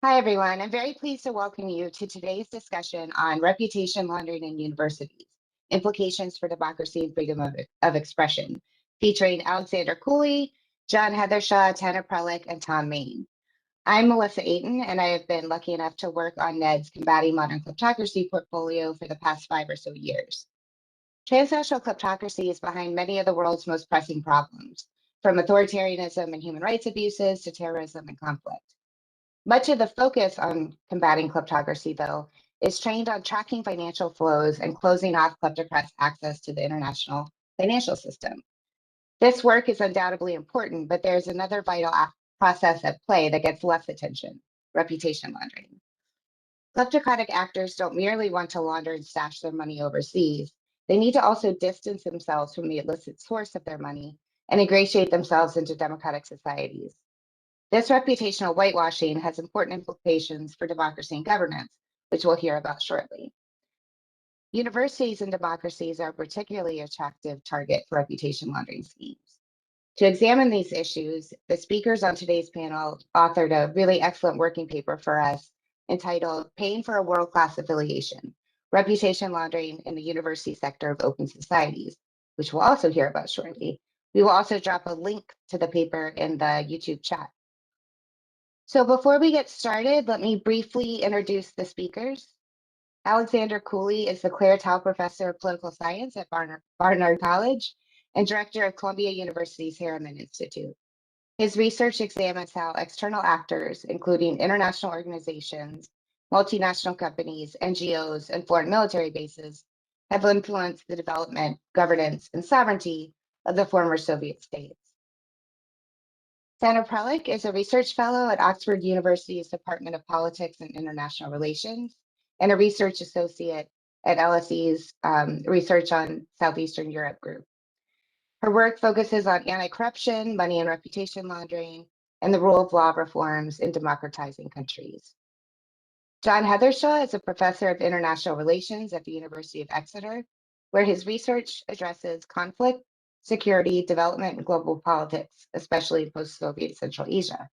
Hi, everyone. I'm very pleased to welcome you to today's discussion on reputation laundering in universities, implications for democracy and freedom of expression, featuring Alexander Cooley, John Heathershaw, Tena Prelec, and Tom Mayne. I'm Melissa Ayton, and I have been lucky enough to work on NED's Combating Modern Kleptocracy portfolio for the past 5 or so years. Transnational kleptocracy is behind many of the world's most pressing problems, from authoritarianism and human rights abuses to terrorism and conflict. Much of the focus on combating kleptocracy, though, is trained on tracking financial flows and closing off kleptocrats' access to the international financial system. This work is undoubtedly important, but there's another vital process at play that gets less attention: reputation laundering. Kleptocratic actors don't merely want to launder and stash their money overseas. They need to also distance themselves from the illicit source of their money and ingratiate themselves into democratic societies. This reputational whitewashing has important implications for democracy and governance, which we'll hear about shortly. Universities and democracies are a particularly attractive target for reputation laundering schemes. To examine these issues, the speakers on today's panel authored a really excellent working paper for us entitled Paying for a World Class Affiliation, Reputation Laundering in the University Sector of Open Societies, which we'll also hear about shortly. We will also drop a link to the paper in the YouTube chat. So before we get started, let me briefly introduce the speakers. Alexander Cooley is the Claire Tao Professor of Political Science at Barnard College and Director of Columbia University's Harriman Institute. His research examines how external actors, including international organizations, multinational companies, NGOs, and foreign military bases, have influenced the development, governance, and sovereignty of the former Soviet states. Tena Prelec is a research fellow at Oxford University's Department of Politics and International Relations and a research associate at LSE's Research on Southeastern Europe group. Her work focuses on anti-corruption, money and reputation laundering, and the rule of law reforms in democratizing countries. John Heathershaw is a professor of international relations at the University of Exeter, where his research addresses conflict, security, development, and global politics, especially post-Soviet Central Asia.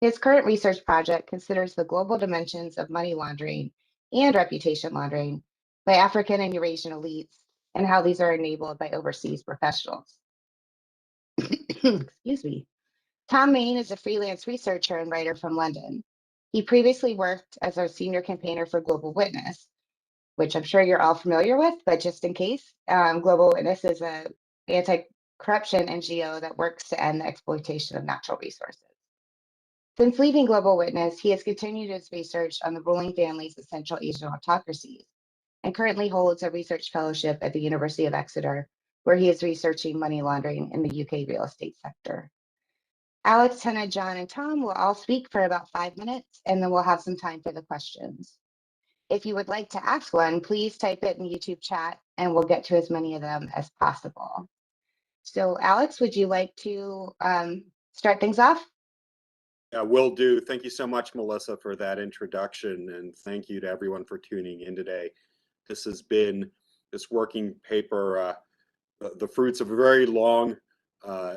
His current research project considers the global dimensions of money laundering and reputation laundering by African and Eurasian elites and how these are enabled by overseas professionals. Excuse me. Tom Mayne is a freelance researcher and writer from London. He previously worked as our senior campaigner for Global Witness, which I'm sure you're all familiar with, but just in case, Global Witness is an anti-corruption NGO that works to end the exploitation of natural resources. Since leaving Global Witness, he has continued his research on the ruling families of Central Asian autocracies and currently holds a research fellowship at the University of Exeter, where he is researching money laundering in the UK real estate sector. Alex, Tena, John, and Tom will all speak for about 5 minutes, and then we'll have some time for the questions. If you would like to ask one, please type it in the YouTube chat, and we'll get to as many of them as possible. So, Alex, would you like to start things off? Yeah, will do. Thank you so much, Melissa, for that introduction, and thank you to everyone for tuning in today. This has been, this working paper, the fruits of a very long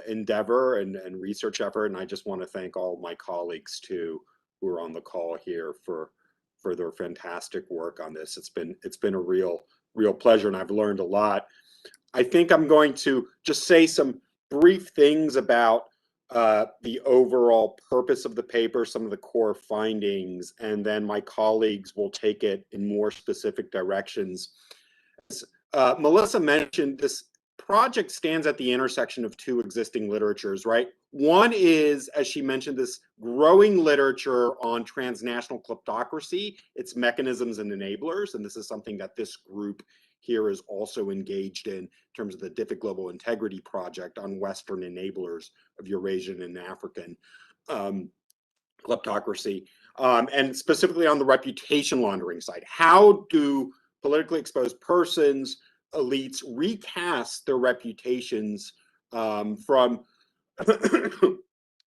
endeavor and research effort, and I just want to thank all my colleagues too who are on the call here for their fantastic work on this. It's been a real pleasure, and I've learned a lot. I think I'm going to just say some brief things about the overall purpose of the paper, some of the core findings, and then my colleagues will take it in more specific directions. As Melissa mentioned, this project stands at the intersection of two existing literatures, right? One is, as she mentioned, this growing literature on transnational kleptocracy, its mechanisms and enablers, and this is something that this group here is also engaged in terms of the DIFIC Global Integrity Project on Western enablers of Eurasian and African kleptocracy, and specifically on the reputation laundering side. How do politically exposed persons, elites, recast their reputations from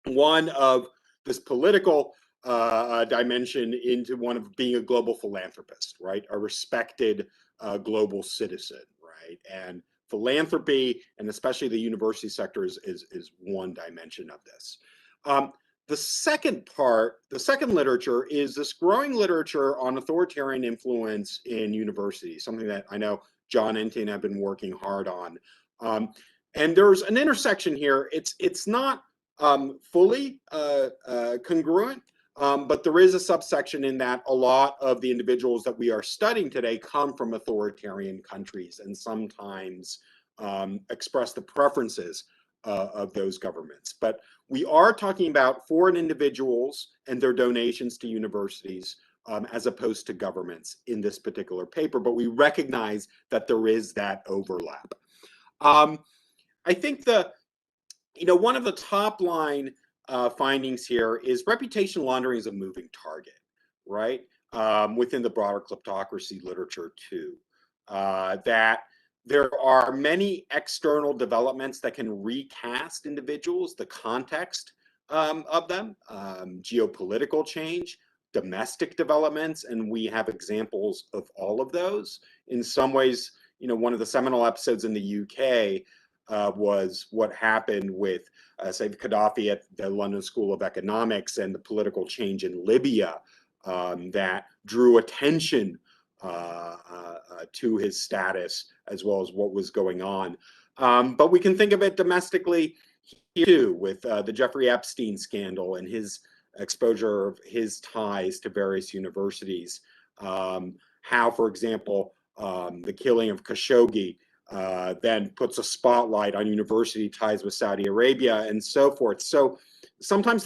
one of this political dimension into one of being a global philanthropist, right? A respected global citizen, right? And philanthropy, and especially the university sector, is one dimension of this. the second part, the second literature, is this growing literature on authoritarian influence in universities, something that I know John and Tena have been working hard on. And there's an intersection here. It's not fully congruent, but there is a subsection in that a lot of the individuals that we are studying today come from authoritarian countries and sometimes express the preferences of those governments. But we are talking about foreign individuals and their donations to universities as opposed to governments in this particular paper, but we recognize that there is that overlap. I think one of the top line findings here is reputation laundering is a moving target, right? Within the broader kleptocracy literature too, that there are many external developments that can recast individuals, the context of them, geopolitical change, domestic developments, and we have examples of all of those. In some ways, one of the seminal episodes in the UK was what happened with Saif Gaddafi at the London School of Economics and the political change in Libya that drew attention to his status as well as what was going on. But we can think of it domestically here too, with the Jeffrey Epstein scandal and his exposure of his ties to various universities. How, for example, the killing of Khashoggi then puts a spotlight on university ties with Saudi Arabia and so forth. So sometimes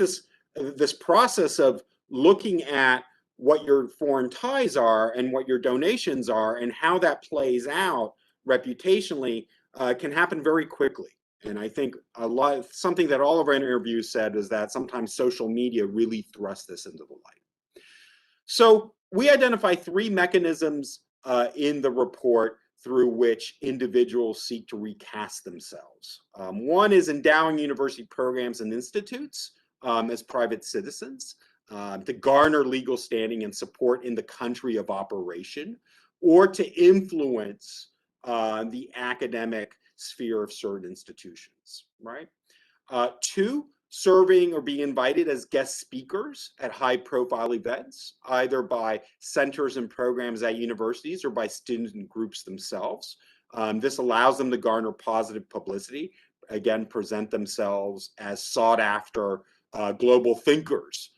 this process of looking at what your foreign ties are and what your donations are and how that plays out reputationally can happen very quickly. And I think something that all of our interviews said is that sometimes social media really thrusts this into the light. So we identify three mechanisms in the report through which individuals seek to recast themselves. One is endowing university programs and institutes as private citizens to garner legal standing and support in the country of operation, or to influence the academic sphere of certain institutions, right? Two, serving or being invited as guest speakers at high-profile events, either by centers and programs at universities or by student groups themselves. This allows them to garner positive publicity, again, present themselves as sought-after global thinkers,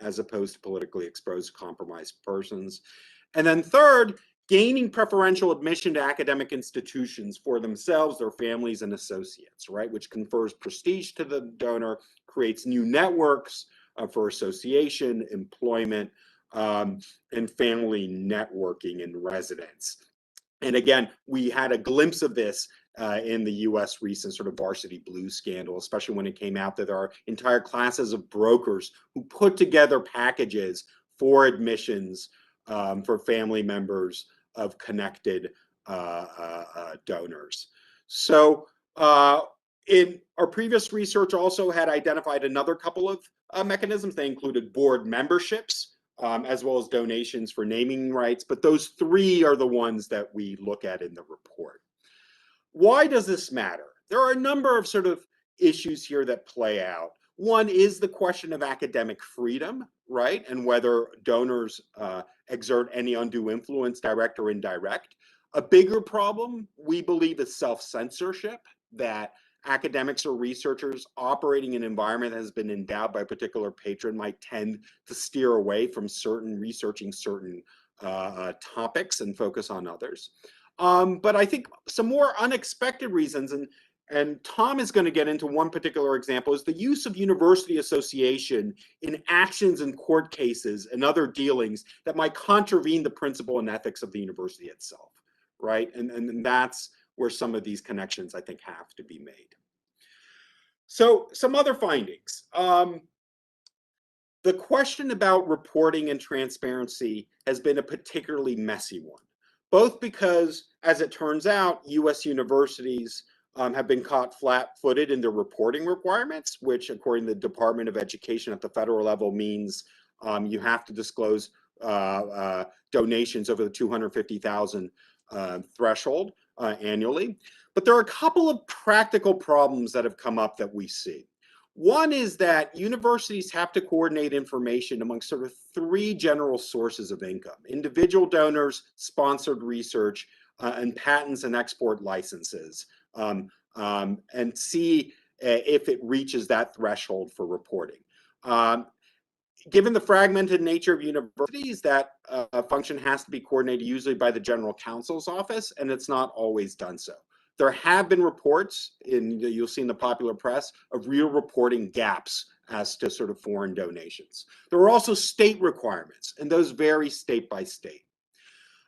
as opposed to politically exposed, compromised persons. And then third, gaining preferential admission to academic institutions for themselves, their families, and associates, right? Which confers prestige to the donor, creates new networks for association, employment, and family networking and residence. And again, we had a glimpse of this in the US recent sort of varsity blues scandal, especially when it came out that there are entire classes of brokers who put together packages for admissions for family members of connected donors. So in our previous research also had identified another couple of mechanisms. They included board memberships, as well as donations for naming rights, but those three are the ones that we look at in the report. Why does this matter? There are a number of sort of issues here that play out. One is the question of academic freedom, right? And whether donors exert any undue influence, direct or indirect. A bigger problem, we believe, is self-censorship, that academics or researchers operating in an environment that has been endowed by a particular patron might tend to steer away from researching certain topics and focus on others. But I think some more unexpected reasons, and Tom is going to get into one particular example, is the use of university association in actions in court cases and other dealings that might contravene the principle and ethics of the university itself, right? And that's where some of these connections, I think, have to be made. So some other findings. The question about reporting and transparency has been a particularly messy one, both because, as it turns out, US universities have been caught flat-footed in their reporting requirements, which, according to the Department of Education at the federal level, means you have to disclose donations over the 250,000 threshold annually. But there are a couple of practical problems that have come up that we see. One is that universities have to coordinate information among sort of three general sources of income: individual donors, sponsored research, and patents and export licenses, and see if it reaches that threshold for reporting. Given the fragmented nature of universities, that function has to be coordinated usually by the general counsel's office, and it's not always done so. There have been reports, you'll see in the popular press, of real reporting gaps as to sort of foreign donations. There are also state requirements, and those vary state by state.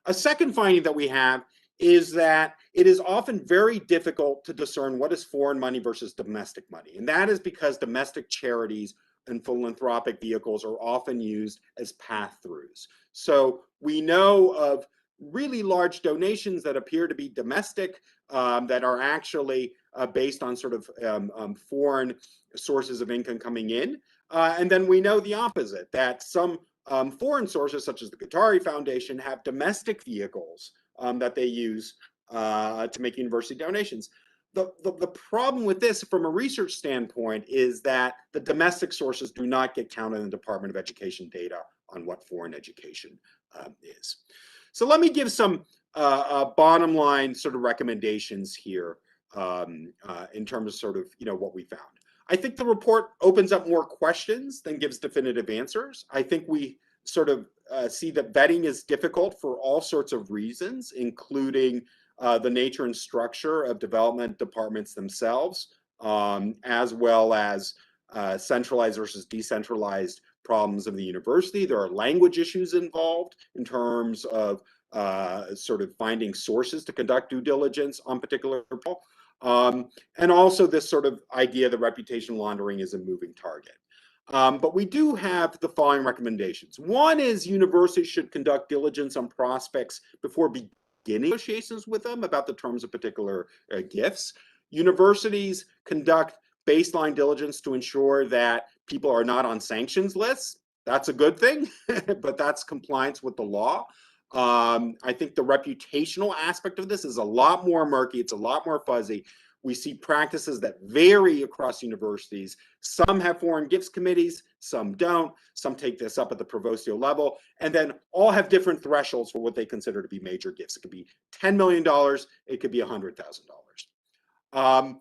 A second finding that we have is that it is often very difficult to discern what is foreign money versus domestic money. And that is because domestic charities and philanthropic vehicles are often used as pass-throughs. So we know of really large donations that appear to be domestic, that are actually based on sort of foreign sources of income coming in. And then we know the opposite, that some foreign sources, such as the Qatari Foundation, have domestic vehicles that they use to make university donations. The problem with this from a research standpoint is that the domestic sources do not get counted in the Department of Education data on what foreign education is. So let me give some bottom line sort of recommendations here in terms of sort of, what we found. I think the report opens up more questions than gives definitive answers. I think we sort of see that vetting is difficult for all sorts of reasons, including the nature and structure of development departments themselves, as well as centralized versus decentralized problems of the university. There are language issues involved in terms of sort of finding sources to conduct due diligence on particular people. And also this sort of idea that reputation laundering is a moving target. But we do have the following recommendations. One is universities should conduct diligence on prospects before beginning negotiations with them about the terms of particular gifts. Universities conduct baseline diligence to ensure that people are not on sanctions lists. That's a good thing, but that's compliance with the law. I think the reputational aspect of this is a lot more murky. It's a lot more fuzzy. We see practices that vary across universities. Some have foreign gifts committees, some don't. Some take this up at the provostial level, and then all have different thresholds for what they consider to be major gifts. It could be $10 million, it could be $100,000.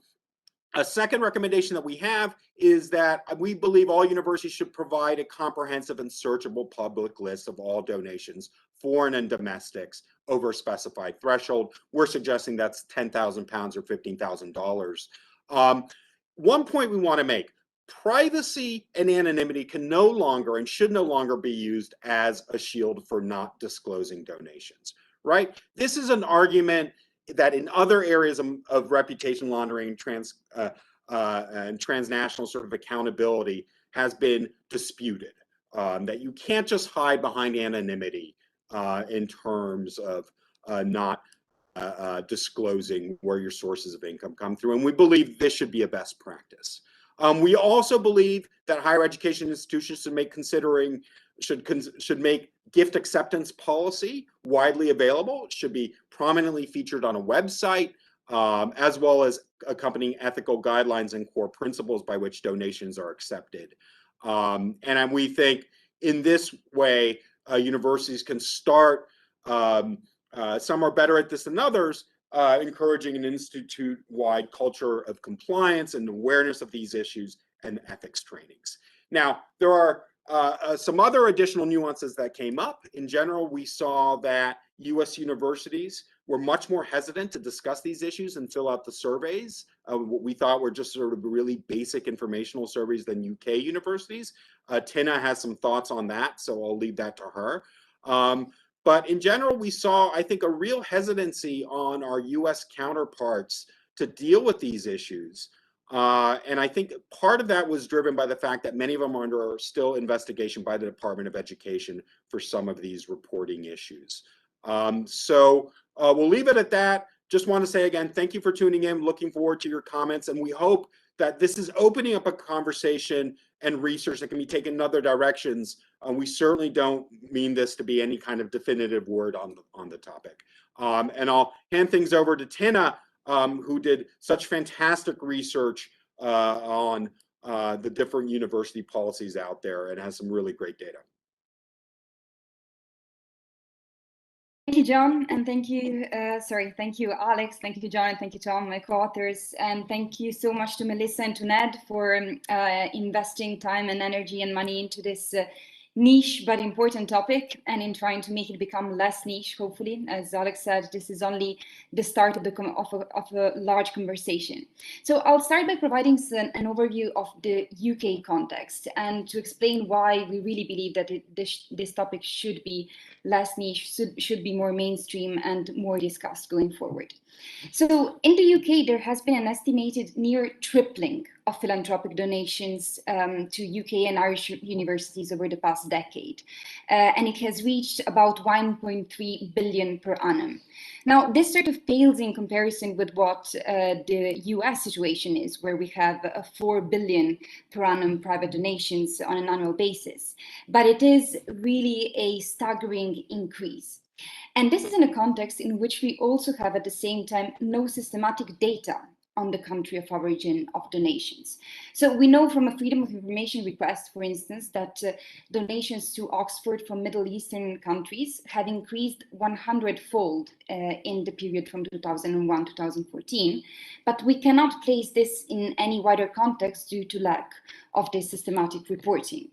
A second recommendation that we have is that we believe all universities should provide a comprehensive and searchable public list of all donations, foreign and domestics, over a specified threshold. We're suggesting that's 10,000 pounds or $15,000. One point we want to make: privacy and anonymity can no longer and should no longer be used as a shield for not disclosing donations, right? This is an argument that in other areas of reputation laundering and transnational sort of accountability has been disputed, that you can't just hide behind anonymity in terms of not disclosing where your sources of income come through. And we believe this should be a best practice. We also believe that higher education institutions should make gift acceptance policy widely available. It should be prominently featured on a website, as well as accompanying ethical guidelines and core principles by which donations are accepted. And we think in this way, universities can start, some are better at this than others, encouraging an institute-wide culture of compliance and awareness of these issues and ethics trainings. Now, there are some other additional nuances that came up. In general, we saw that US universities were much more hesitant to discuss these issues and fill out the surveys, what we thought were just sort of really basic informational surveys than UK universities. Tena has some thoughts on that, so I'll leave that to her. But in general, we saw, I think, a real hesitancy on our US counterparts to deal with these issues. And I think part of that was driven by the fact that many of them are under still investigation by the Department of Education for some of these reporting issues. So we'll leave it at that. Just want to say again, thank you for tuning in. Looking forward to your comments, and we hope that this is opening up a conversation and research that can be taken in other directions. We certainly don't mean this to be any kind of definitive word on the topic. And I'll hand things over to Tena, who did such fantastic research on the different university policies out there and has some really great data. Thank you, John, and thank you, thank you, Alex, thank you, John, and thank you, Tom, my co-authors, and thank you so much to Melissa and to Ned for investing time and energy and money into this niche but important topic, and in trying to make it become less niche, hopefully. As Alex said, this is only the start of a large conversation. So I'll start by providing an overview of the UK context and to explain why we really believe that this topic should be less niche, should be more mainstream and more discussed going forward. So in the UK, there has been an estimated near tripling of philanthropic donations to UK and Irish universities over the past decade. And it has reached about 1.3 billion per annum. Now, this sort of pales in comparison with what the US situation is, where we have 4 billion per annum private donations on an annual basis. But it is really a staggering increase. And this is in a context in which we also have at the same time no systematic data on the country of origin of donations. So we know from a freedom of information request, for instance, that donations to Oxford from Middle Eastern countries have increased 100-fold in the period from 2001 to 2014, but we cannot place this in any wider context due to lack of this systematic reporting.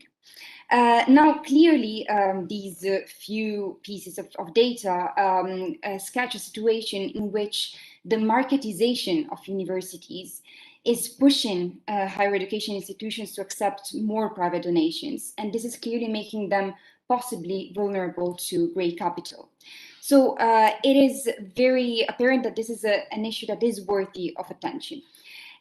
Now, clearly, these few pieces of data sketch a situation in which the marketization of universities is pushing higher education institutions to accept more private donations, and this is clearly making them possibly vulnerable to great capital. So it is very apparent that this is an issue that is worthy of attention.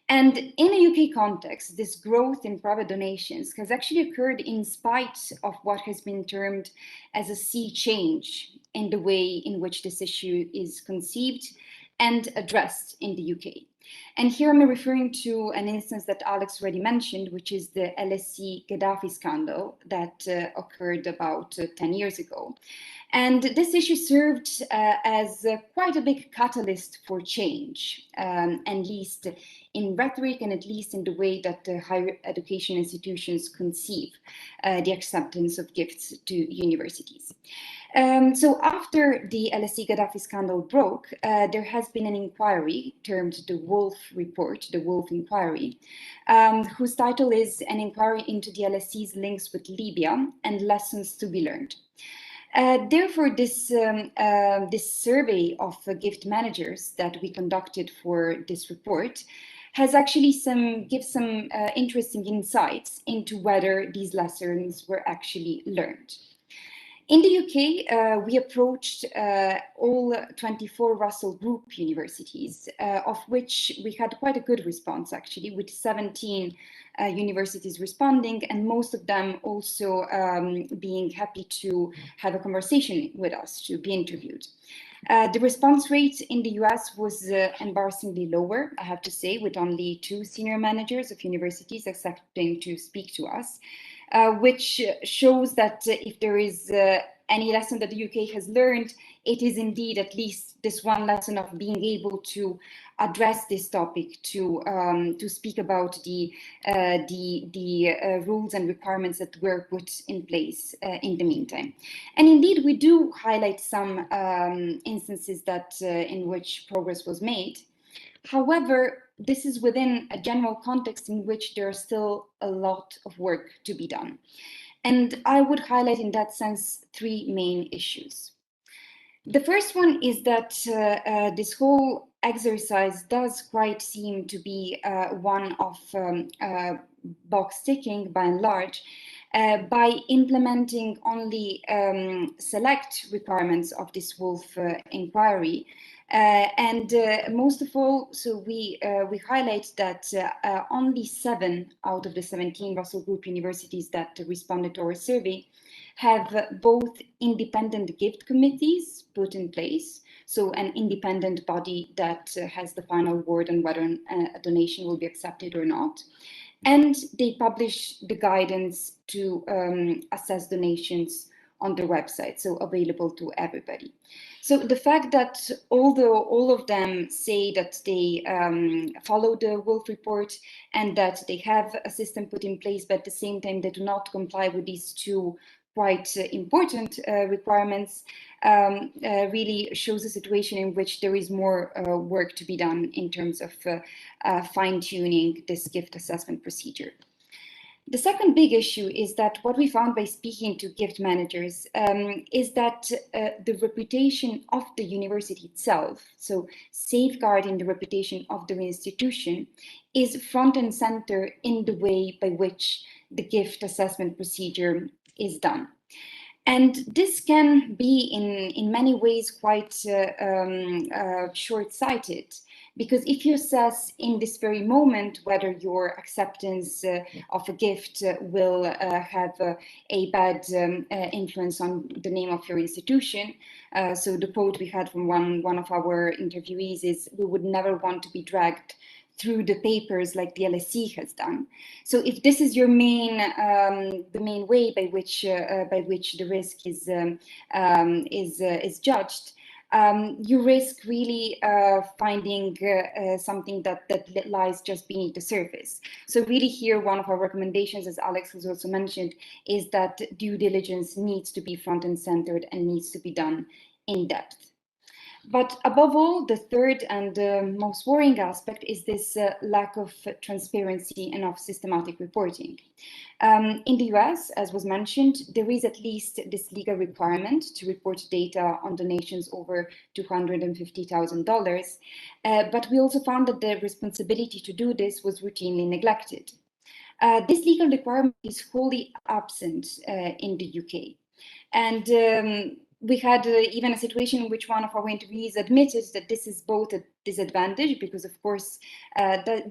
And in a UK context, this growth in private donations has actually occurred in spite of what has been termed as a sea change in the way in which this issue is conceived and addressed in the UK. And here I'm referring to an instance that Alex already mentioned, which is the LSE Gaddafi scandal that occurred about 10 years ago. And this issue served as quite a big catalyst for change, at least in rhetoric and at least in the way that the higher education institutions conceive the acceptance of gifts to universities. So after the LSE Gaddafi scandal broke, there has been an inquiry termed the Wolf Report, the Wolf Inquiry, whose title is An Inquiry into the LSE's Links with Libya and Lessons to be Learned. Therefore, this survey of gift managers that we conducted for this report has actually gives some interesting insights into whether these lessons were actually learned. In the UK, we approached all 24 Russell Group universities, of which we had quite a good response, actually, with 17 universities responding, and most of them also being happy to have a conversation with us, to be interviewed. The response rate in the US was embarrassingly lower, I have to say, with only 2 senior managers of universities accepting to speak to us. Which shows that if there is any lesson that the UK has learned, it is indeed at least this one lesson of being able to address this topic, to speak about the rules and requirements that were put in place in the meantime. And indeed, we do highlight some instances that in which progress was made. However, this is within a general context in which there is still a lot of work to be done. And I would highlight in that sense 3 main issues. The first one is that this whole exercise does quite seem to be one of box ticking by and large, by implementing only select requirements of this Wolf inquiry. And most of all, so we highlight that only 7 out of the 17 Russell Group universities that responded to our survey have both independent gift committees put in place, so an independent body that has the final word on whether a donation will be accepted or not. And they publish the guidance to assess donations on their website, so available to everybody. So the fact that although all of them say that they follow the Wolf report and that they have a system put in place, but at the same time they do not comply with these two quite important requirements, really shows a situation in which there is more work to be done in terms of fine-tuning this gift assessment procedure. The second big issue is that what we found by speaking to gift managers is that the reputation of the university itself, so safeguarding the reputation of the institution, is front and center in the way by which the gift assessment procedure is done. And this can be in many ways quite short-sighted, because if you assess in this very moment whether your acceptance of a gift will have a bad influence on the name of your institution, so the quote we had from one of our interviewees is, "We would never want to be dragged through the papers like the LSE has done." So if this is your the main way by which the risk is judged, you risk really finding something that lies just beneath the surface. So really here, one of our recommendations, as Alex has also mentioned, is that due diligence needs to be front and centered and needs to be done in depth. But above all, the third and most worrying aspect is this lack of transparency and of systematic reporting. In the US, as was mentioned, there is at least this legal requirement to report data on donations over $250,000, but we also found that the responsibility to do this was routinely neglected. This legal requirement is wholly absent in the UK. And we had even a situation in which one of our interviewees admitted that this is both a disadvantage, because of course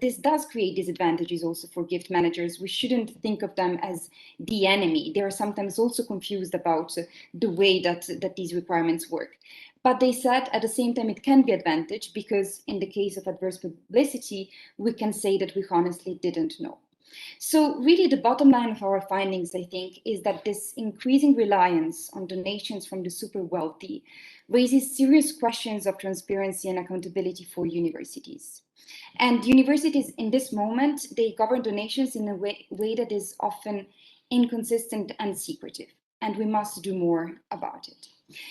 this does create disadvantages also for gift managers. We shouldn't think of them as the enemy. They are sometimes also confused about the way that these requirements work. But they said at the same time it can be advantage, because in the case of adverse publicity, we can say that we honestly didn't know. So really the bottom line of our findings, I think, is that this increasing reliance on donations from the super wealthy raises serious questions of transparency and accountability for universities. And universities in this moment, they govern donations in a way that is often inconsistent and secretive, and we must do more about it.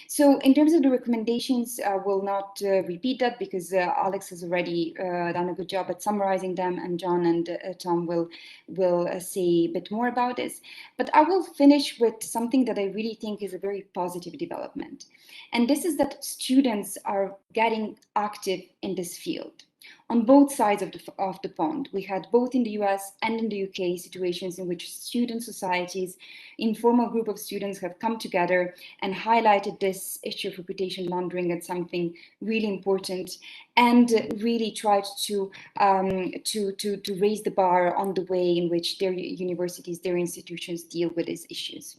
So in terms of the recommendations, I will not repeat that, because Alex has already done a good job at summarizing them, and John and Tom will say a bit more about this. But I will finish with something that I really think is a very positive development. And this is that students are getting active in this field. On both sides of the pond, we had both in the US and in the UK situations in which student societies, informal group of students, have come together and highlighted this issue of reputation laundering as something really important, and really tried to raise the bar on the way in which their universities, their institutions deal with these issues.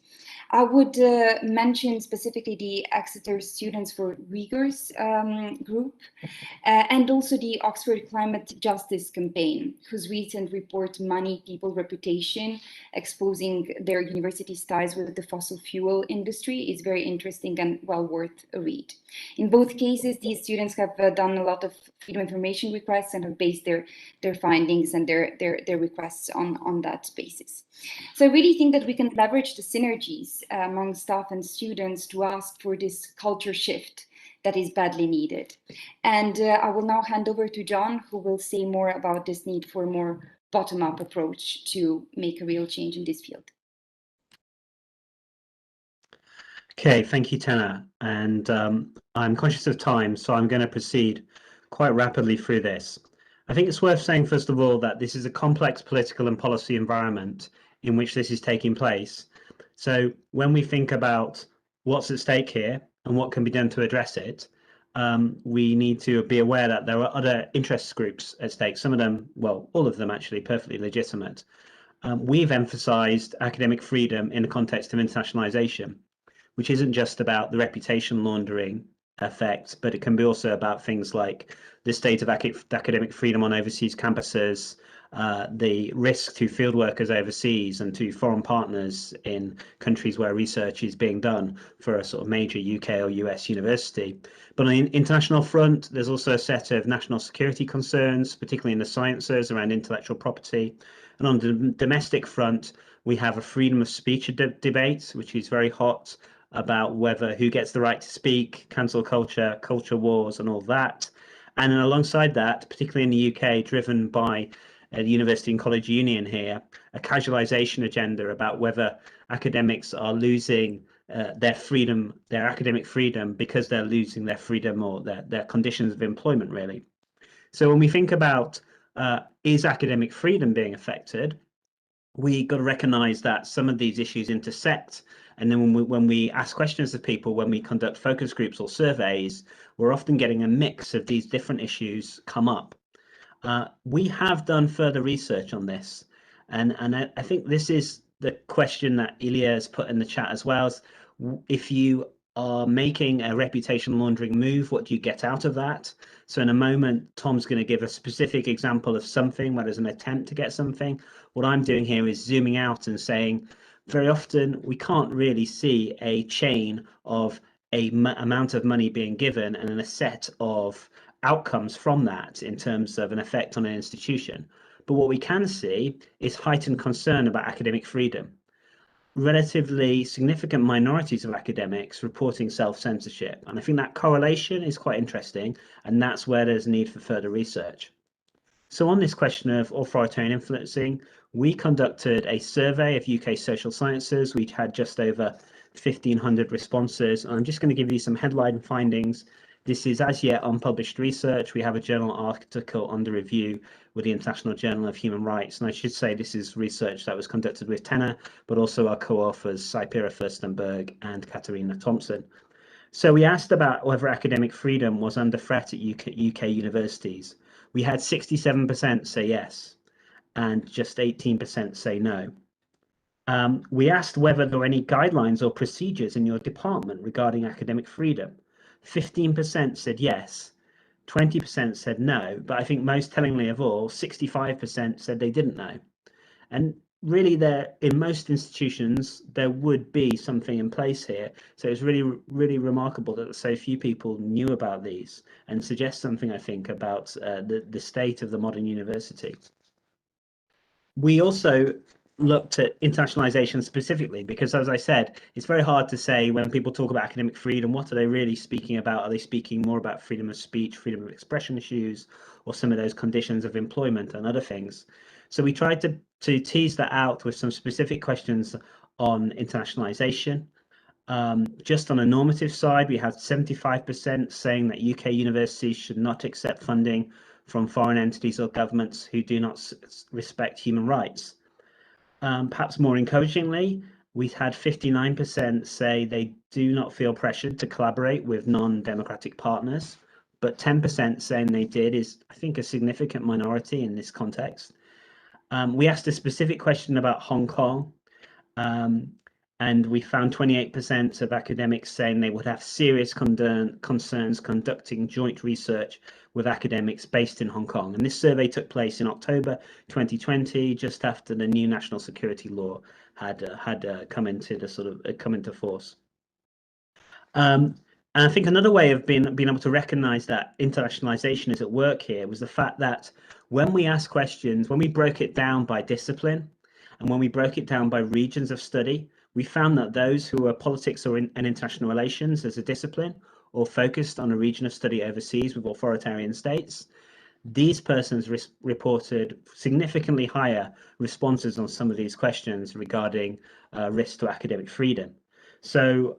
I would mention specifically the Exeter Students for Uyghurs group, and also the Oxford Climate Justice Campaign, whose recent report Money, People, Reputation, exposing their university's ties with the fossil fuel industry, is very interesting and well worth a read. In both cases, these students have done a lot of freedom of information requests and have based their findings and their requests on that basis. So I really think that we can leverage the synergies among staff and students to ask for this culture shift that is badly needed. And I will now hand over to John, who will say more about this need for a more bottom-up approach to make a real change in this field. Okay, thank you, Tena. And I'm conscious of time, so I'm going to proceed quite rapidly through this. I think it's worth saying, first of all, that this is a complex political and policy environment in which this is taking place. So when we think about what's at stake here and what can be done to address it, we need to be aware that there are other interest groups at stake, some of them, well, all of them actually, perfectly legitimate. We've emphasized academic freedom in the context of internationalization, which isn't just about the reputation laundering effect, but it can be also about things like the state of academic freedom on overseas campuses, the risk to field workers overseas and to foreign partners in countries where research is being done for a sort of major UK or US university. But on the international front, there's also a set of national security concerns, particularly in the sciences around intellectual property. And on the domestic front, we have a freedom of speech debate, which is very hot, about who gets the right to speak, cancel culture, culture wars, and all that. And then alongside that, particularly in the UK, driven by the University and College Union here, a casualisation agenda about whether academics are losing their freedom, their academic freedom, because they're losing their freedom or their conditions of employment, really. So when we think about is academic freedom being affected, we got to recognise that some of these issues intersect. And then when we ask questions of people, when we conduct focus groups or surveys, we're often getting a mix of these different issues come up. We have done further research on this, and I think this is the question that Ilya has put in the chat as well. If you are making a reputation laundering move, what do you get out of that? So in a moment, Tom's going to give a specific example of something where there's an attempt to get something. What I'm doing here is zooming out and saying, very often we can't really see a chain of amount of money being given and then a set of outcomes from that in terms of an effect on an institution. But what we can see is heightened concern about academic freedom. Relatively significant minorities of academics reporting self-censorship. And I think that correlation is quite interesting, and that's where there's a need for further research. So on this question of authoritarian influencing, we conducted a survey of UK social sciences. We had just over 1,500 responses. And I'm just going to give you some headline findings. This is as yet unpublished research. We have a journal article under review with the International Journal of Human Rights. And I should say this is research that was conducted with Tena, but also our co-authors, Saipira Furstenberg and Katarina Thompson. So we asked about whether academic freedom was under threat at UK universities. We had 67% say yes, and just 18% say no. We asked whether there were any guidelines or procedures in your department regarding academic freedom. 15% said yes, 20% said no, but I think most tellingly of all, 65% said they didn't know. And really, in most institutions, there would be something in place here. So it's really, really remarkable that so few people knew about these, and suggests something, I think, about the state of the modern university. We also looked at internationalization specifically, because as I said, it's very hard to say when people talk about academic freedom, what are they really speaking about? Are they speaking more about freedom of speech, freedom of expression issues, or some of those conditions of employment and other things? So we tried to tease that out with some specific questions on internationalization. Just on a normative side, we had 75% saying that UK universities should not accept funding from foreign entities or governments who do not respect human rights. Perhaps more encouragingly, we had 59% say they do not feel pressured to collaborate with non-democratic partners, but 10% saying they did is, I think, a significant minority in this context. We asked a specific question about Hong Kong, and we found 28% of academics saying they would have serious concerns conducting joint research with academics based in Hong Kong. And this survey took place in October 2020, just after the new national security law had come into force. And I think another way of being able to recognize that internationalization is at work here was the fact that when we asked questions, when we broke it down by discipline, and when we broke it down by regions of study, we found that those who were politics and international relations as a discipline, or focused on a region of study overseas with authoritarian states, these persons reported significantly higher responses on some of these questions regarding risk to academic freedom. So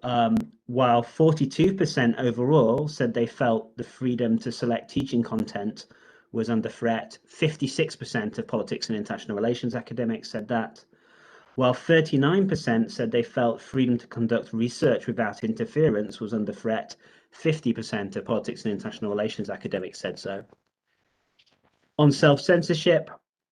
while 42% overall said they felt the freedom to select teaching content was under threat, 56% of politics and international relations academics said that, while 39% said they felt freedom to conduct research without interference was under threat, 50% of politics and international relations academics said so. On self-censorship,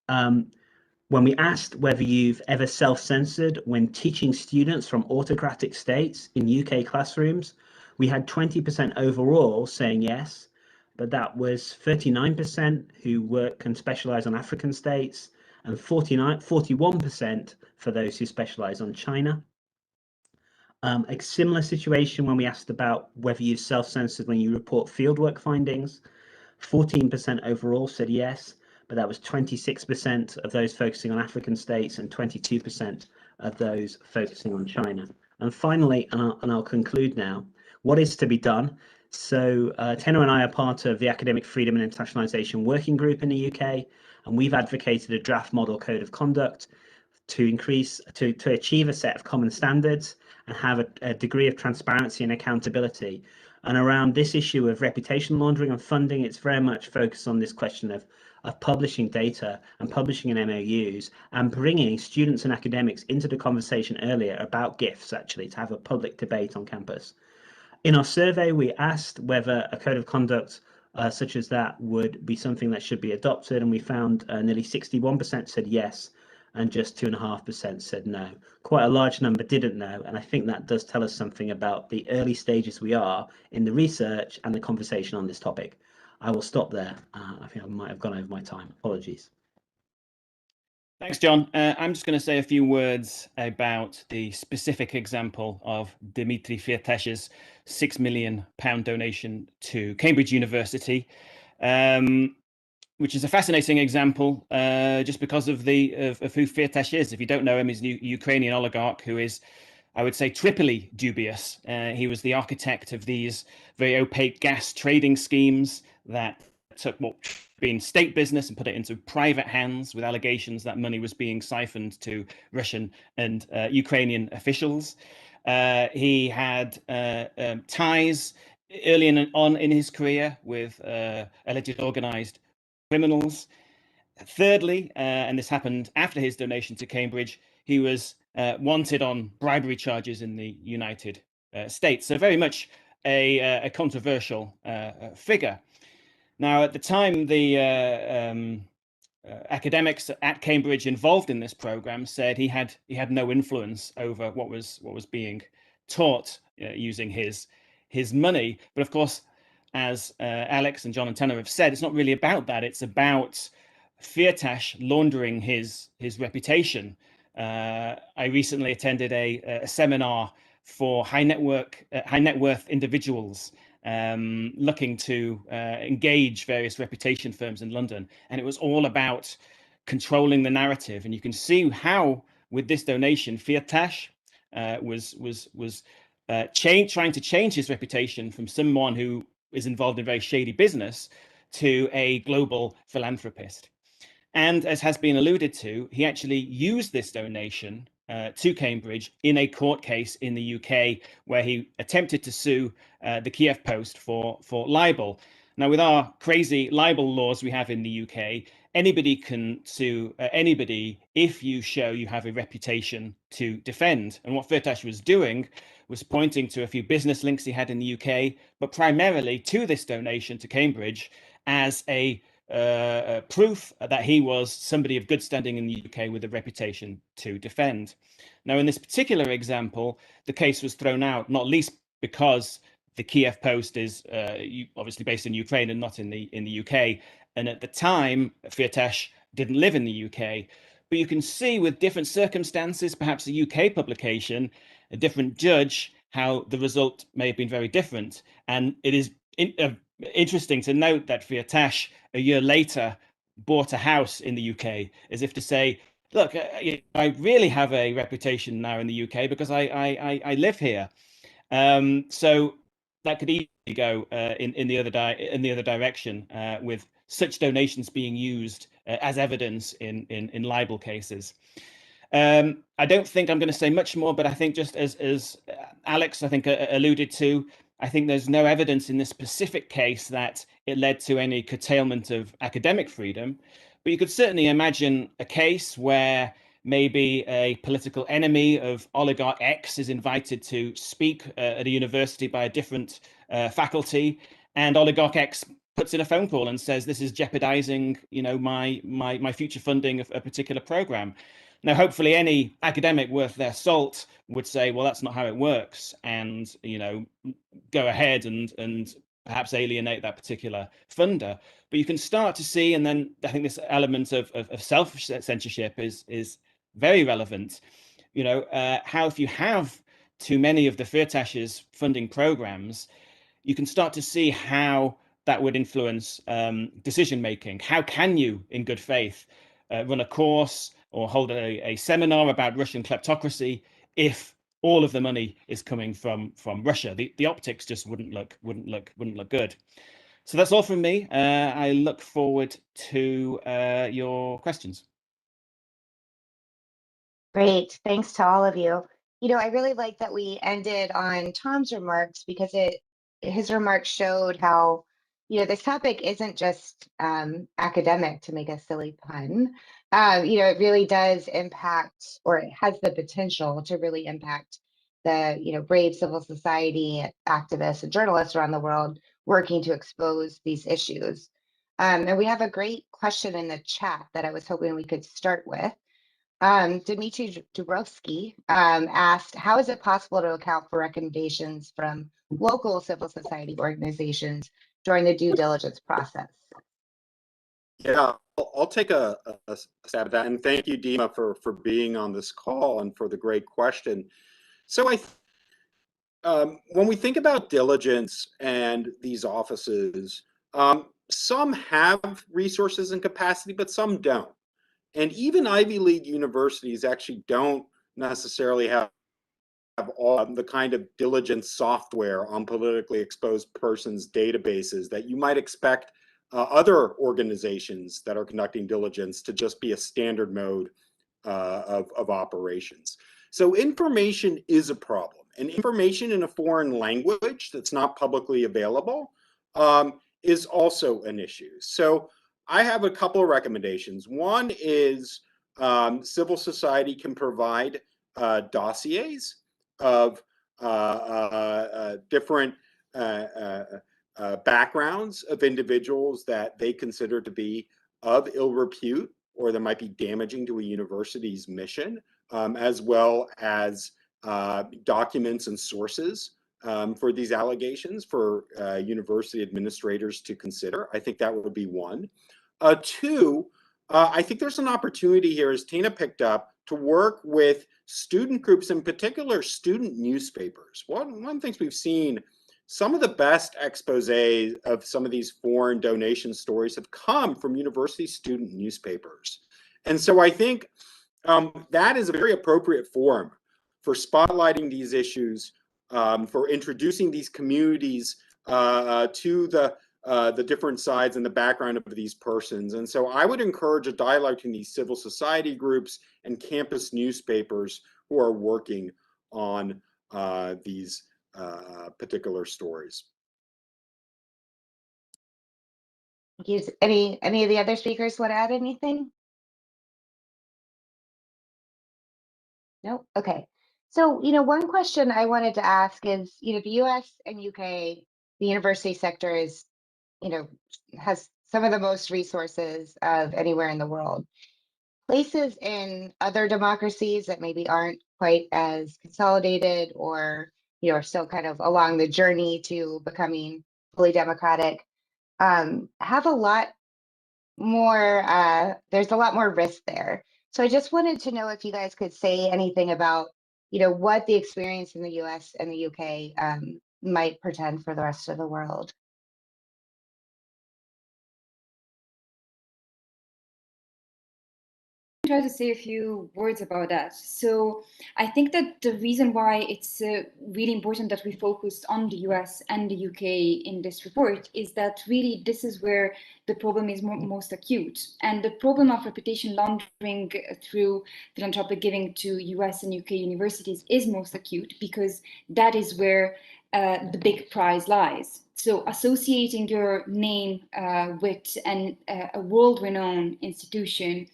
when we asked whether you've ever self-censored when teaching students from autocratic states in UK classrooms, we had 20% overall saying yes, but that was 39% who work and specialize on African states, and 41% for those who specialize on China. A similar situation when we asked about whether you self-censored when you report fieldwork findings. 14% overall said yes, but that was 26% of those focusing on African states and 22% of those focusing on China. And finally, and I'll conclude now, what is to be done? So Tena and I are part of the Academic Freedom and Internationalization Working Group in the UK, and we've advocated a draft model code of conduct to achieve a set of common standards and have a degree of transparency and accountability. And around this issue of reputation laundering and funding, it's very much focused on this question of publishing data and publishing in MOUs and bringing students and academics into the conversation earlier about gifts, actually, to have a public debate on campus. In our survey, we asked whether a code of conduct such as that would be something that should be adopted, and we found nearly 61% said yes, and just 2.5% said no. Quite a large number didn't know, and I think that does tell us something about the early stages we are in the research and the conversation on this topic. I will stop there. I think I might have gone over my time. Apologies. Thanks, John. I'm just going to say a few words about the specific example of Dimitri Firtash's £6 million donation to Cambridge University, which is a fascinating example just because of who Firtash is. If you don't know him, he's a Ukrainian oligarch who is, I would say, triply dubious. He was the architect of these very opaque gas trading schemes that took what being state business and put it into private hands, with allegations that money was being siphoned to Russian and Ukrainian officials. He had ties early on in his career with alleged organized criminals. Thirdly, and this happened after his donation to Cambridge, he was wanted on bribery charges in the United States. So very much a controversial figure. Now, at the time, the academics at Cambridge involved in this program said he had no influence over what was being taught using his money. But of course, as Alex and John and Tena have said, it's not really about that. It's about Firtash laundering his reputation. I recently attended a seminar for high net worth individuals looking to engage various reputation firms in London, and it was all about controlling the narrative. And you can see how, with this donation, Firtash was trying to change his reputation from someone who is involved in very shady business to a global philanthropist. And as has been alluded to, he actually used this donation to Cambridge in a court case in the UK, where he attempted to sue the Kiev Post for libel. Now, with our crazy libel laws we have in the UK, anybody can sue anybody if you show you have a reputation to defend. And what Firtash was doing was pointing to a few business links he had in the UK, but primarily to this donation to Cambridge as a proof that he was somebody of good standing in the UK with a reputation to defend. Now, in this particular example, the case was thrown out, not least because the Kiev Post is obviously based in Ukraine and not in the UK. And at the time, Firtash didn't live in the UK. But you can see, with different circumstances, perhaps a UK publication, a different judge, how the result may have been very different. And it is interesting to note that Firtash, a year later, bought a house in the UK, as if to say, look, I really have a reputation now in the UK because I live here. So that could easily go in the other direction, with such donations being used as evidence in libel cases. I don't think I'm going to say much more, but I think, just as Alex, I think, alluded to, I think there's no evidence in this specific case that it led to any curtailment of academic freedom. But you could certainly imagine a case where maybe a political enemy of oligarch X is invited to speak at a university by a different faculty, and oligarch X puts in a phone call and says, this is jeopardizing, my future funding of a particular program. Now, hopefully any academic worth their salt would say, well, that's not how it works, and go ahead and perhaps alienate that particular funder. But you can start to see, and then I think this element of self-censorship is very relevant. You know, how if you have too many of the Firtash's funding programs, you can start to see how that would influence decision making. How can you, in good faith, run a course or hold a seminar about Russian kleptocracy if all of the money is coming from Russia? The optics just wouldn't look good. So that's all from me. I look forward to your questions. Great, thanks to all of you. You know, I really like that we ended on Tom's remarks because his remarks showed how, you know, this topic isn't just academic, to make a silly pun. You know, it really does impact, or it has the potential to really impact the, you know, brave civil society activists and journalists around the world working to expose these issues. And we have a great question in the chat that I was hoping we could start with. Dmitry Dubrovsky asked, how is it possible to account for recommendations from local civil society organizations during the due diligence process? Yeah, I'll take a stab at that. And thank you, Dima, for being on this call and for the great question. So when we think about diligence and these offices, some have resources and capacity, but some don't. And even Ivy League universities actually don't necessarily have all the kind of diligence software on politically exposed persons databases that you might expect other organizations that are conducting diligence to just be a standard mode of operations. So information is a problem, and information in a foreign language that's not publicly available is also an issue. So I have a couple of recommendations. One is civil society can provide dossiers of different backgrounds of individuals that they consider to be of ill repute or that might be damaging to a university's mission, as well as documents and sources for these allegations for university administrators to consider. I think that would be one. Two, I think there's an opportunity here, as Tena picked up, to work with student groups, in particular student newspapers. One of the things we've seen, some of the best exposés of some of these foreign donation stories have come from university student newspapers. And so I think that is a very appropriate forum for spotlighting these issues, for introducing these communities to the different sides and the background of these persons. And so I would encourage a dialogue between these civil society groups and campus newspapers who are working on these particular stories. Any of the other speakers want to add anything? No? Okay. So, you know, one question I wanted to ask is, you know, the US and UK, the university sector is, you know, has some of the most resources of anywhere in the world. Places in other democracies that maybe aren't quite as consolidated or, you know, are still kind of along the journey to becoming fully democratic, have a lot more, there's a lot more risk there. So I just wanted to know if you guys could say anything about, you know, what the experience in the US and the UK might portend for the rest of the world. Try to say a few words about that. So I think that the reason why it's really important that we focused on the US and the UK in this report is that really this is where the problem is most acute. And the problem of reputation laundering through philanthropic giving to US and UK universities is most acute because that is where the big prize lies. So associating your name with a world-renowned institution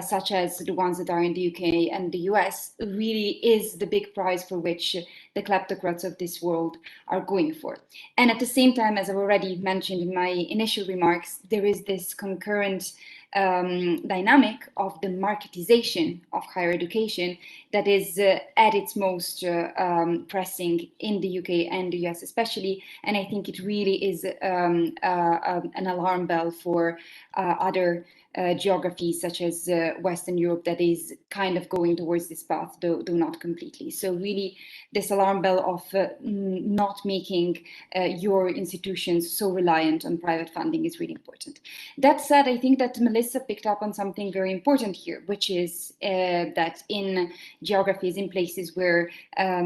such as the ones that are in the UK and the US really is the big prize for which the kleptocrats of this world are going for. And at the same time, as I've already mentioned in my initial remarks, there is this concurrent dynamic of the marketization of higher education that is at its most pressing in the UK and the US especially. And I think it really is an alarm bell for other geographies such as Western Europe that is kind of going towards this path, though not completely. So really this alarm bell of not making your institutions so reliant on private funding is really important. That said, I think that Melissa picked up on something very important here, which is that in geographies, in places where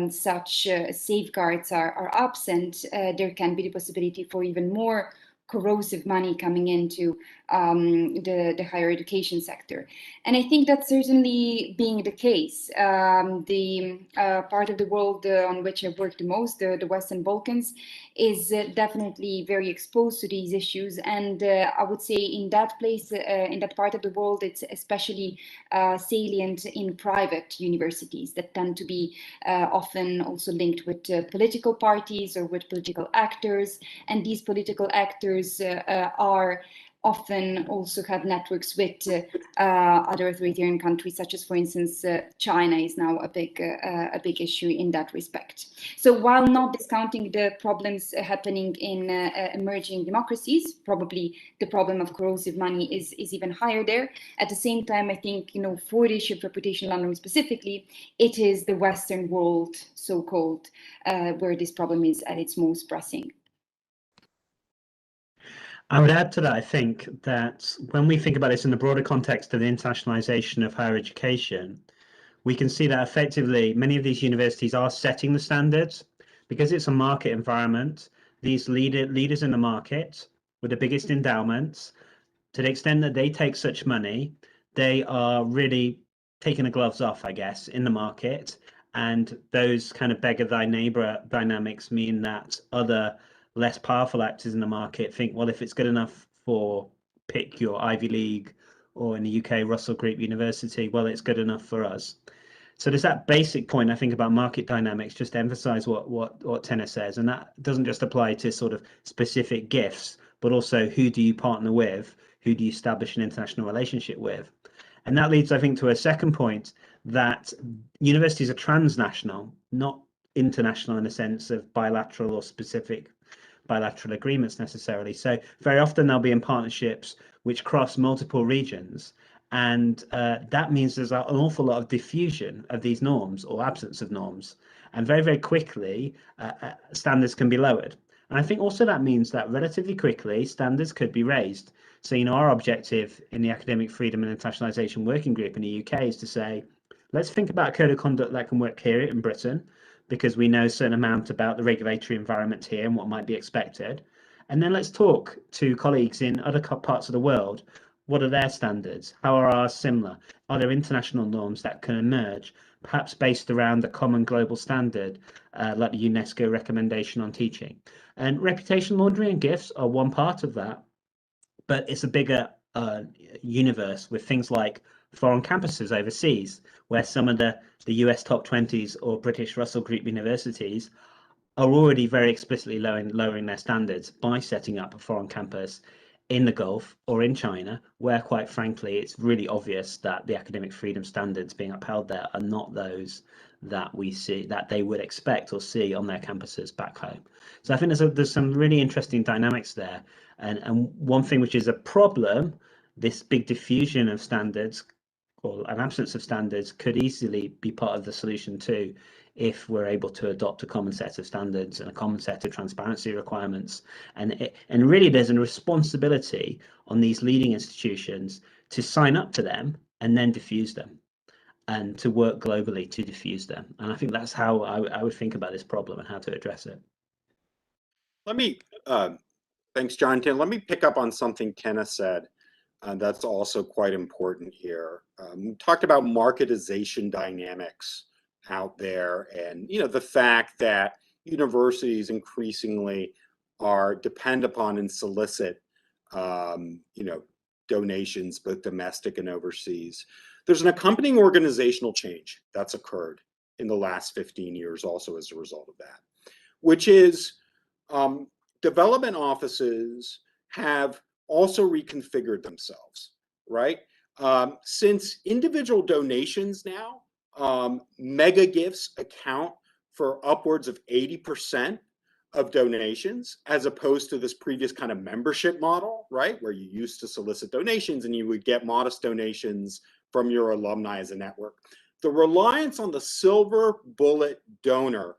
such safeguards are absent, there can be the possibility for even more corrosive money coming into the higher education sector. And I think that's certainly being the case. The part of the world on which I've worked the most, the Western Balkans, is definitely very exposed to these issues. And I would say in that place, in that part of the world, it's especially salient in private universities that tend to be often also linked with political parties or with political actors. And these political actors are often also have networks with other authoritarian countries, such as, for instance, China is now a big issue in that respect. So while not discounting the problems happening in emerging democracies, probably the problem of corrosive money is even higher there. At the same time, I think, for the issue of reputational laundering specifically, it is the Western world, so-called, where this problem is at its most pressing. I would add to that, I think that when we think about this in the broader context of the internationalization of higher education, we can see that effectively many of these universities are setting the standards because it's a market environment. These leaders in the market with the biggest endowments, to the extent that they take such money, they are really taking the gloves off, I guess, in the market. And those kind of beggar thy neighbor dynamics mean that other less powerful actors in the market think, well, if it's good enough for pick your Ivy League or in the UK, Russell Group University, well, it's good enough for us. So there's that basic point, I think, about market dynamics, just to emphasize what Tena says. And that doesn't just apply to sort of specific gifts, but also who do you partner with? Who do you establish an international relationship with? And that leads, I think, to a second point, that universities are transnational, not international in the sense of bilateral or specific bilateral agreements necessarily. So very often they'll be in partnerships which cross multiple regions. And that means there's an awful lot of diffusion of these norms or absence of norms. And very, very quickly, standards can be lowered. And I think also that means that relatively quickly, standards could be raised. So, our objective in the Academic Freedom and Internationalization Working Group in the UK is to say, let's think about a code of conduct that can work here in Britain, because we know a certain amount about the regulatory environment here and what might be expected. And then let's talk to colleagues in other parts of the world. What are their standards? How are ours similar? Are there international norms that can emerge, perhaps based around a common global standard, like the UNESCO recommendation on teaching? And reputation laundering and gifts are one part of that, but it's a bigger universe with things like foreign campuses overseas, where some of the US top 20s or British Russell Group universities are already very explicitly lowering their standards by setting up a foreign campus in the Gulf or in China, where quite frankly, it's really obvious that the academic freedom standards being upheld there are not those that we see, that they would expect or see on their campuses back home. So I think there's some really interesting dynamics there. And one thing which is a problem, this big diffusion of standards or an absence of standards could easily be part of the solution too, if we're able to adopt a common set of standards and a common set of transparency requirements. And really there's a responsibility on these leading institutions to sign up to them and then diffuse them, and to work globally to diffuse them. And I think that's how I would think about this problem and how to address it. Let me, thanks, John. Let me pick up on something Tena said. That's also quite important here. We talked about marketization dynamics out there, and the fact that universities increasingly are depend upon and solicit donations, both domestic and overseas. There's an accompanying organizational change that's occurred in the last 15 years also as a result of that, which is development offices have also reconfigured themselves. right? Since individual donations now, mega gifts account for upwards of 80% of donations, as opposed to this previous kind of membership model, right? Where you used to solicit donations and you would get modest donations from your alumni as a network. The reliance on the silver bullet donor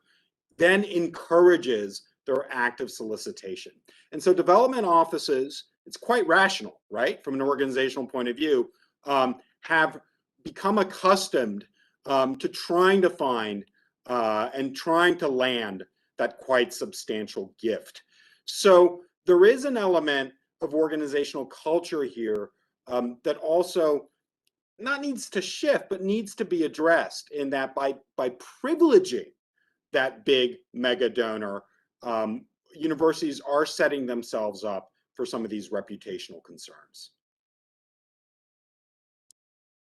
then encourages their active solicitation. And so development offices, it's quite rational, right? From an organizational point of view, have become accustomed to trying to find and trying to land that quite substantial gift. So there is an element of organizational culture here that also not needs to shift, but needs to be addressed, in that by privileging that big mega donor, universities are setting themselves up for some of these reputational concerns.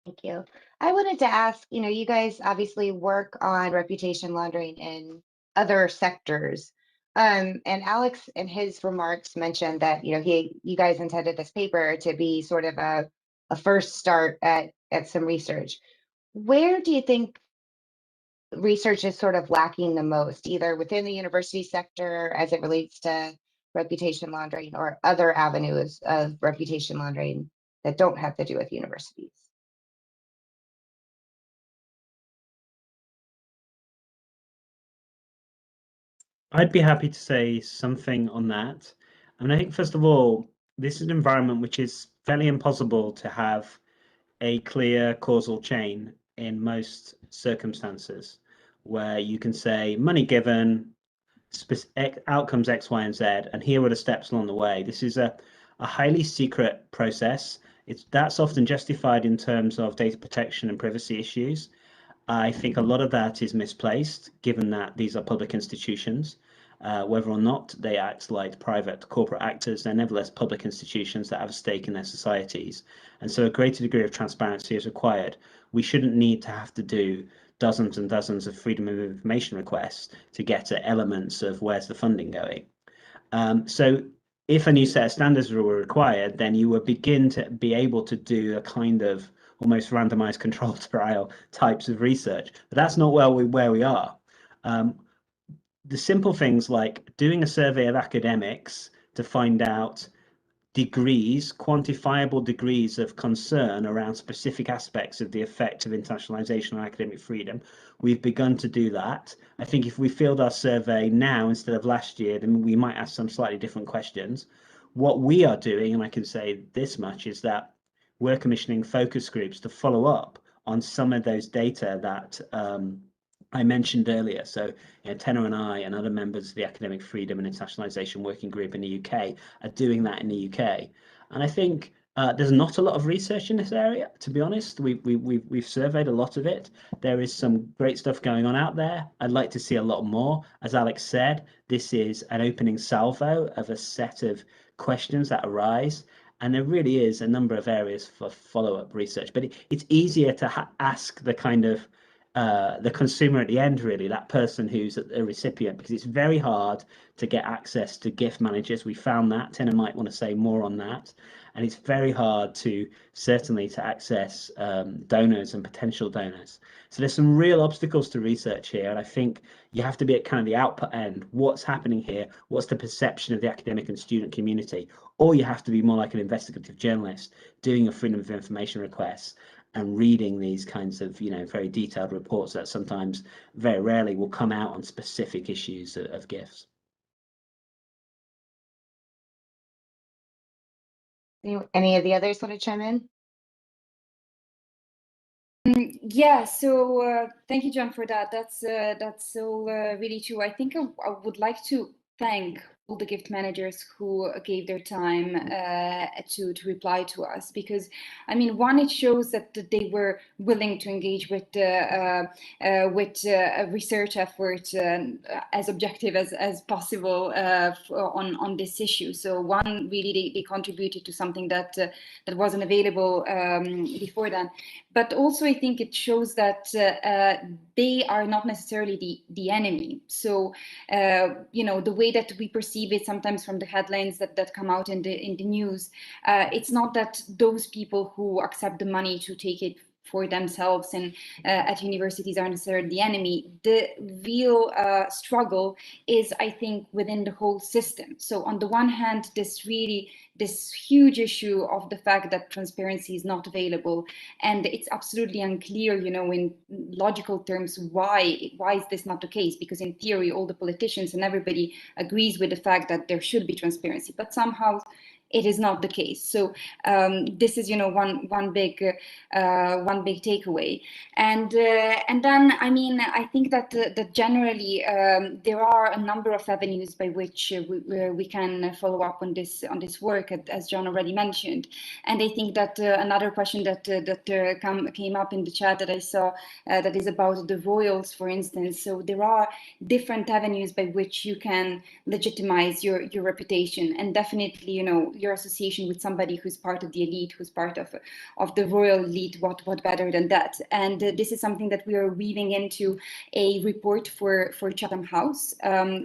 Thank you. I wanted to ask, you guys obviously work on reputation laundering in other sectors. And Alex in his remarks mentioned that, you guys intended this paper to be sort of a first start at some research. Where do you think research is sort of lacking the most, either within the university sector as it relates to reputation laundering, or other avenues of reputation laundering that don't have to do with universities? I'd be happy to say something on that. I think, first of all, this is an environment which is fairly impossible to have a clear causal chain in most circumstances, where you can say money given, outcomes X, Y, and Z, and here are the steps along the way. This is a highly secret process. That's often justified in terms of data protection and privacy issues. I think a lot of that is misplaced, given that these are public institutions. Whether or not they act like private corporate actors, they're nevertheless public institutions that have a stake in their societies. And so a greater degree of transparency is required. We shouldn't need to have to do dozens and dozens of freedom of information requests to get at elements of where's the funding going. So if a new set of standards were required, then you would begin to be able to do a kind of almost randomized controlled trial types of research. But that's not where we are. The simple things like doing a survey of academics to find out degrees, quantifiable degrees of concern around specific aspects of the effect of internationalization on academic freedom. We've begun to do that. I think if we filled our survey now instead of last year, then we might ask some slightly different questions. What we are doing, and I can say this much, is that we're commissioning focus groups to follow up on some of those data that I mentioned earlier. So Tena and I and other members of the Academic Freedom and Internationalization Working Group in the UK are doing that in the UK. And I think there's not a lot of research in this area, to be honest. We've surveyed a lot of it. There is some great stuff going on out there. I'd like to see a lot more. As Alex said, this is an opening salvo of a set of questions that arise. And there really is a number of areas for follow-up research. But it's easier to ask the kind of the consumer at the end, really, that person who's a recipient, because it's very hard to get access to gift managers. We found that. Tena might want to say more on that. And it's very hard certainly to access donors and potential donors. So there's some real obstacles to research here. And I think you have to be at kind of the output end. What's happening here? What's the perception of the academic and student community? Or you have to be more like an investigative journalist doing a freedom of information request and reading these kinds of, very detailed reports that sometimes, very rarely, will come out on specific issues of gifts. Any of the others want to chime in? Yeah, so thank you, John, for that. That's so really true. I think I would like to thank all the gift managers who gave their time to reply to us, because I mean, one, it shows that they were willing to engage with a research effort as objective as possible on this issue. So one, really they contributed to something that wasn't available before then. But also, I think it shows that they are not necessarily the enemy. So the way that we perceive perceive it sometimes from the headlines that come out in the news, it's not that those people who accept the money to take it for themselves and at universities are necessarily the enemy. The real struggle is, I think, within the whole system. So on the one hand, this huge issue of the fact that transparency is not available, and it's absolutely unclear, you know, in logical terms, why is this not the case? Because in theory, all the politicians and everybody agrees with the fact that there should be transparency, but somehow it is not the case. So this is, you know, one big takeaway. And then, I mean, I think that that generally there are a number of avenues by which we can follow up on this work, as John already mentioned. And I think that another question that came up in the chat that I saw that is about the royals, for instance. So there are different avenues by which you can legitimize your reputation, and definitely, you know, your association with somebody who's part of the elite, who's part of the royal elite, what better than that? And this is something that we are weaving into a report for Chatham House.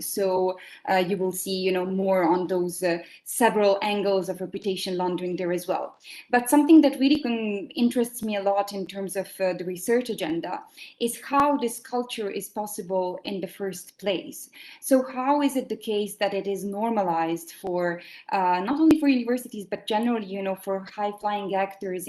So you will see, you know, more on those several angles of reputation laundering there as well. But something that really interests me a lot in terms of the research agenda is how this culture is possible in the first place. So how is it the case that it is normalized for not only for universities, but generally, you know, for high-flying actors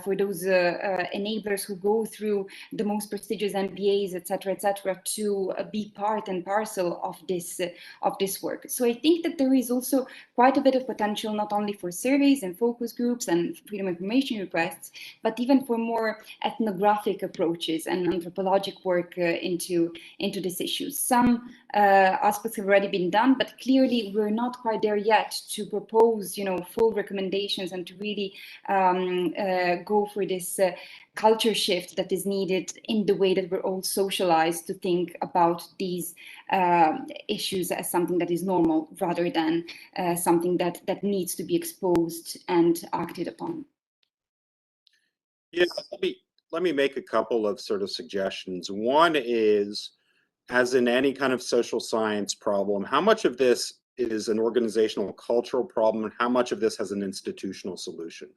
for those enablers who go through the most prestigious MBAs, et cetera, to be part and parcel of this work. So I think that there is also quite a bit of potential, not only for surveys and focus groups and freedom of information requests, but even for more ethnographic approaches and anthropologic work into this issue. Some aspects have already been done, but clearly we're not quite there yet to propose, you know, full recommendations and to really go for this culture shift that is needed in the way that we're all socialized to think about these issues as something that is normal rather than something that needs to be exposed and acted upon. Yeah, let me make a couple of sort of suggestions. One is, as in any kind of social science problem, how much of this is an organizational cultural problem and how much of this has an institutional solution,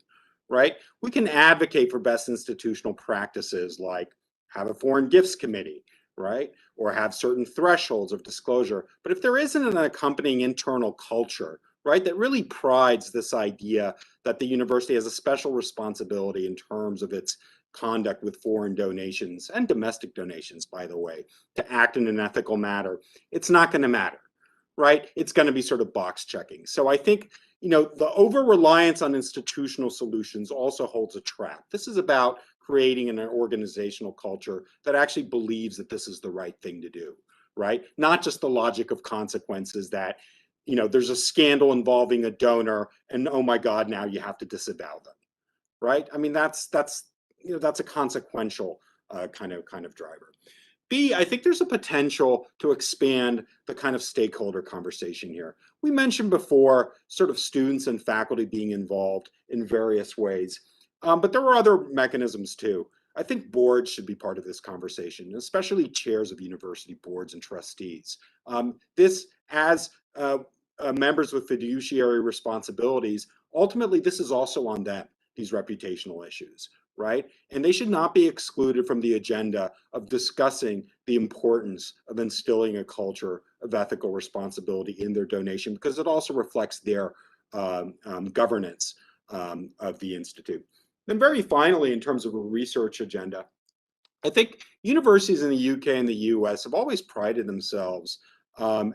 right? We can advocate for best institutional practices like have a foreign gifts committee, right? Or have certain thresholds of disclosure. But if there isn't an accompanying internal culture, right, that really prides this idea that the university has a special responsibility in terms of its conduct with foreign donations and domestic donations, by the way, to act in an ethical manner, it's not going to matter, right? It's going to be sort of box checking. So I think, you know, the over-reliance on institutional solutions also holds a trap. This is about creating an organizational culture that actually believes that this is the right thing to do, right? Not just the logic of consequences that, you know, there's a scandal involving a donor and, oh my God, now you have to disavow them, right? I mean, that's you know, that's a consequential kind of driver. B, I think there's a potential to expand the kind of stakeholder conversation here. We mentioned before sort of students and faculty being involved in various ways, but there are other mechanisms too. I think boards should be part of this conversation, especially chairs of university boards and trustees. This, as members with fiduciary responsibilities, ultimately this is also on them, these reputational issues, right? And they should not be excluded from the agenda of discussing the importance of instilling a culture of ethical responsibility in their donation, because it also reflects their governance of the Institute. And very finally, in terms of a research agenda, I think universities in the UK and the US have always prided themselves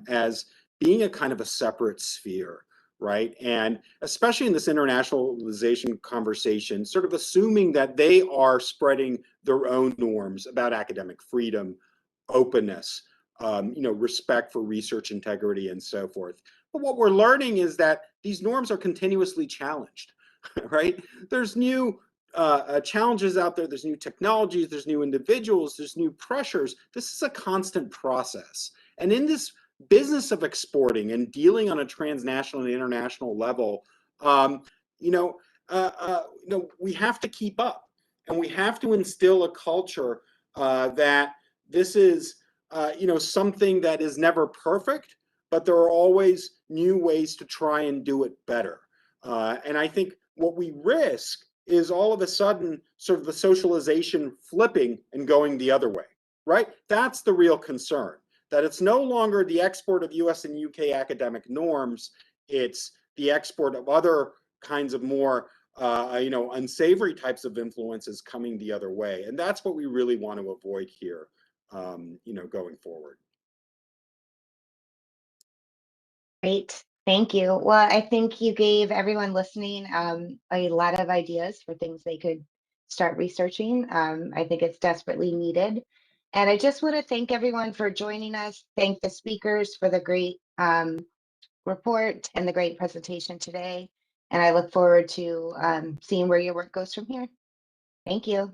as being a kind of a separate sphere, right? And especially in this internationalization conversation, sort of assuming that they are spreading their own norms about academic freedom, openness, you know, respect for research integrity and so forth. But what we're learning is that these norms are continuously challenged, right? There's new challenges out there, there's new technologies, there's new individuals, there's new pressures. This is a constant process. And in this business of exporting and dealing on a transnational and international level, you know, we have to keep up, and we have to instill a culture that this is, you know, something that is never perfect, but there are always new ways to try and do it better. And I think what we risk is all of a sudden sort of the socialization flipping and going the other way, right? That's the real concern, that it's no longer the export of US and UK academic norms, it's the export of other kinds of more unsavory types of influences coming the other way. And that's what we really want to avoid here, going forward. Great. Thank you. Well, I think you gave everyone listening a lot of ideas for things they could start researching. I think it's desperately needed. And I just want to thank everyone for joining us. Thank the speakers for the great report and the great presentation today. And I look forward to seeing where your work goes from here. Thank you.